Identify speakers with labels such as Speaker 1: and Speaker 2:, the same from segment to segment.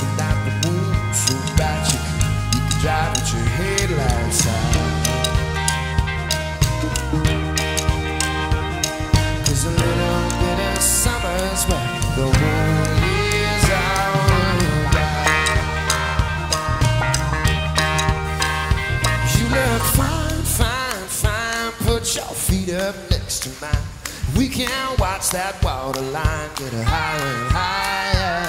Speaker 1: Tonight the moon's so bright you can drive with your headlights out. 'Cause a little bit of summer's what the whole year's all about. You look fine, fine, fine. Put your feet up next to mine. We can watch that waterline get higher and higher.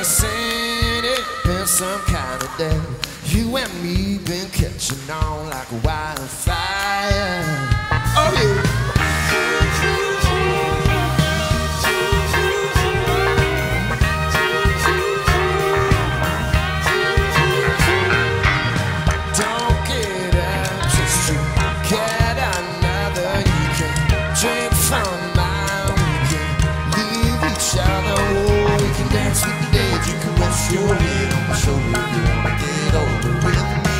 Speaker 1: Saying it been some kind of day. You and me been catching on like wildfire. Oh yeah. Don't get up just to get another. You can drink from mine. We can leave each other. Oh, we can dance with the dead. You can rest your head on my shoulder if you wanna get over with me.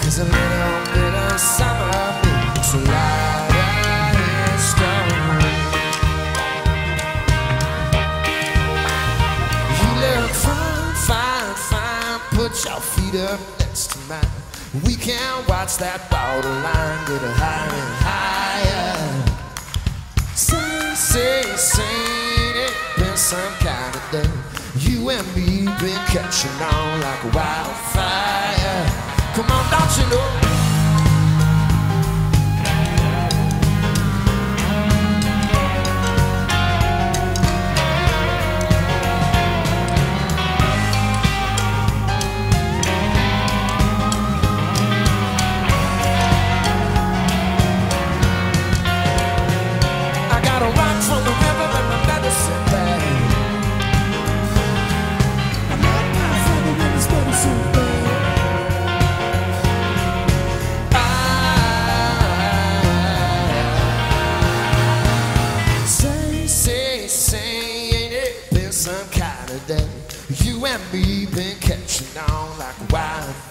Speaker 1: 'Cause a little bit of summer makes a lot of history. You look fine, fine, fine. Put your feet up next to mine. We can watch that borderline get higher and higher. Saying it been some kind of day. You and me been catching on like a wildfire. Come on, don't you know? From the river and my medicine bag. I'm not my father in his medicine bag. Saying it been some kind of day. You and me been catching on like wildfire.